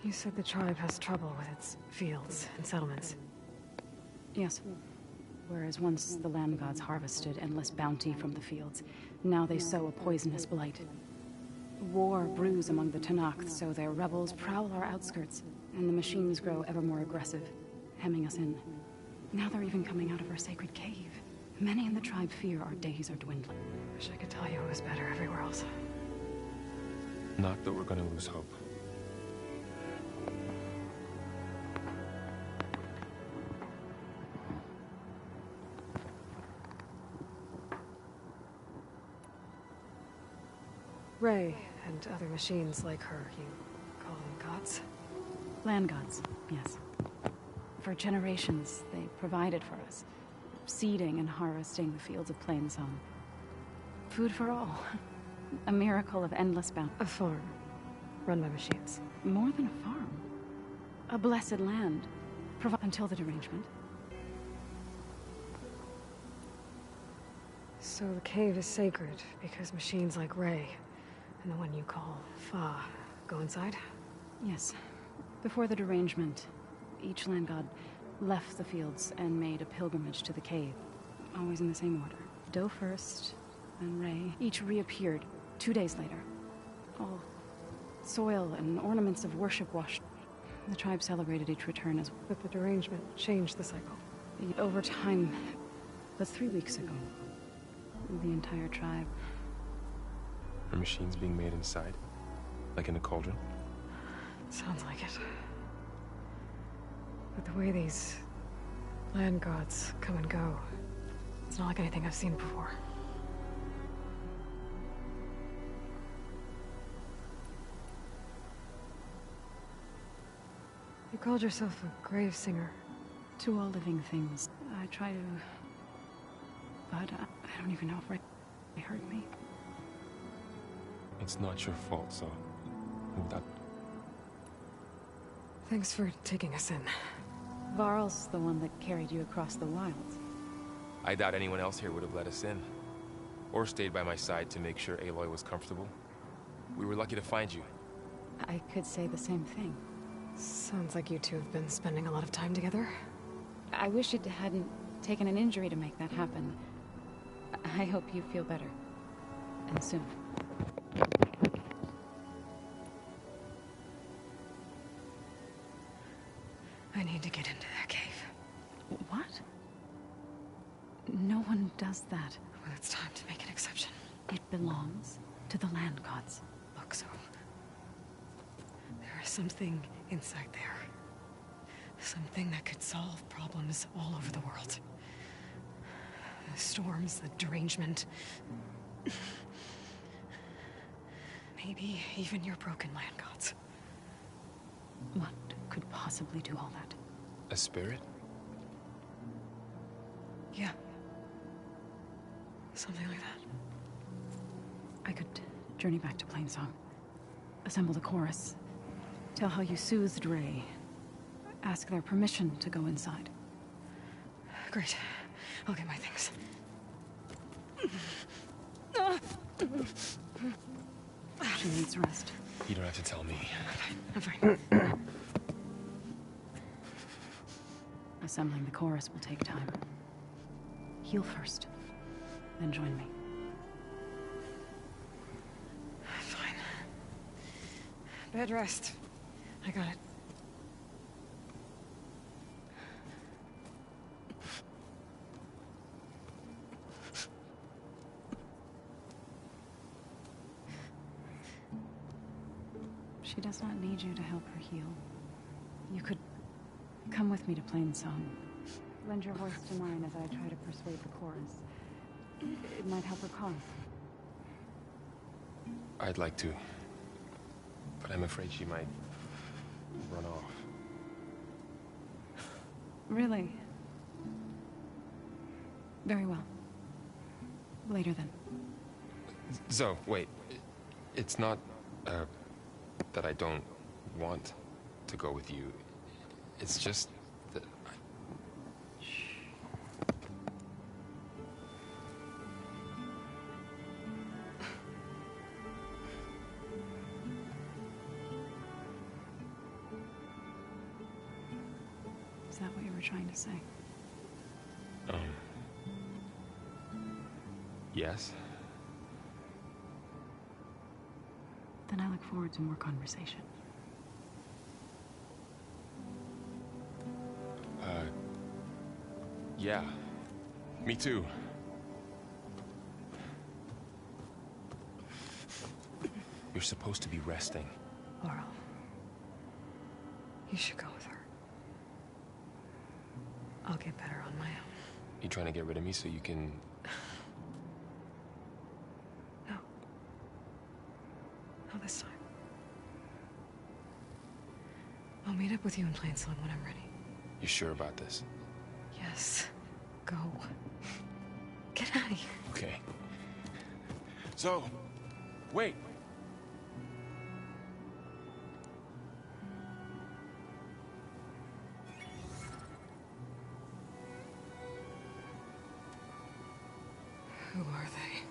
You said the tribe has trouble with its fields and settlements. Yes. Whereas once the land gods harvested endless bounty from the fields, now they sow a poisonous blight. War brews among the Tenakth, so their rebels prowl our outskirts, and the machines grow ever more aggressive, hemming us in. Now they're even coming out of our sacred cave. Many in the tribe fear our days are dwindling. Wish I could tell you it was better everywhere else. Not that we're gonna lose hope. Ray and other machines like her, you call them gods? Land gods, yes. For generations, they provided for us, seeding and harvesting the fields of Plainsong. Food for all. A miracle of endless bounty. A farm, run by machines. More than a farm. A blessed land, until the derangement. So the cave is sacred because machines like Ray, and the one you call Fa, go inside? Yes. Before the derangement, each land god left the fields and made a pilgrimage to the cave. Always in the same order. Doe first, then Ray. Each reappeared 2 days later. All soil and ornaments of worship washed. The tribe celebrated each return as... But the derangement changed the cycle. Over time, but 3 weeks ago, the entire tribe... Are machines being made inside? Like in a cauldron? Sounds like it. But the way these land gods come and go, it's not like anything I've seen before. You called yourself a grave singer. To all living things, I try to... But I don't even know if Ray hurt me. It's not your fault, so... That... Thanks for taking us in. Varl's the one that carried you across the wilds. I doubt anyone else here would have let us in. Or stayed by my side to make sure Aloy was comfortable. We were lucky to find you. I could say the same thing. Sounds like you two have been spending a lot of time together. I wish it hadn't taken an injury to make that happen. I hope you feel better. And soon. I need to get into that cave. What? No one does that. Well, it's time to make an exception. It belongs to the land gods. Look, so... there is something inside there. Something that could solve problems all over the world. The storms, the derangement. Maybe even your broken land gods. What could possibly do all that? A spirit? Yeah. Something like that. I could journey back to Plainsong. Assemble the chorus. Tell how you soothed Ray. Ask their permission to go inside. Great. I'll get my things. She needs rest. You don't have to tell me. I'm fine. Assembling the chorus will take time. Heal first, then join me. Fine. Bed rest. I got it. She does not need you to help her heal. You could come with me to Plainsong. Lend your voice to mine as I try to persuade the chorus. It might help her cause. I'd like to. But I'm afraid she might... run off. Really? Very well. Later then. Zoe, wait. It's not, that I don't want to go with you. It's just that Is that what you were trying to say? Yes. Then I look forward to more conversation. Yeah. Me too. You're supposed to be resting. Laurel. You should go with her. I'll get better on my own. You trying to get rid of me so you can... No. Not this time. I'll meet up with you in Plainsong when I'm ready. You sure about this? Yes. Go. Get out of here. Okay. So, wait. Who are they?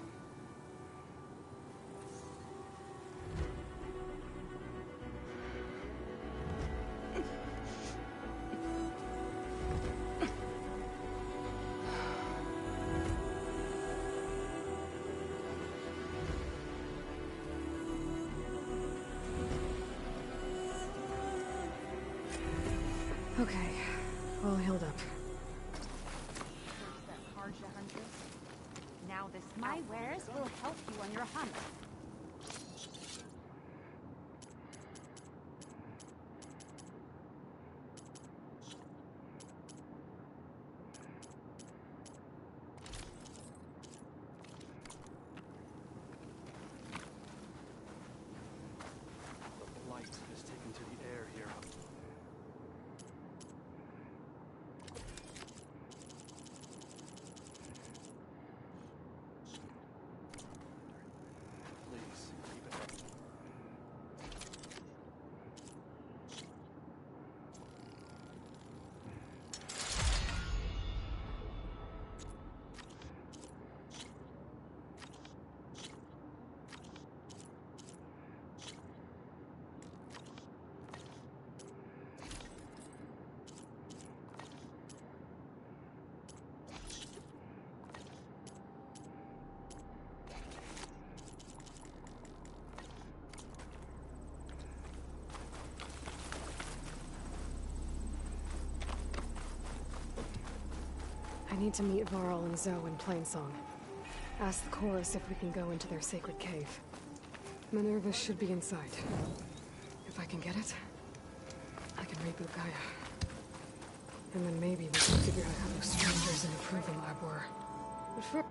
Okay, all healed up. Now this my wares will help you on your hunt. The light is taken to the air here. Please, keep it up. I need to meet Varl and Zoe in Plainsong. Ask the chorus if we can go into their sacred cave. Minerva should be inside. If I can get it, I can reboot Gaia. And then maybe we can figure out how those strangers in the Proving Lab were. But first...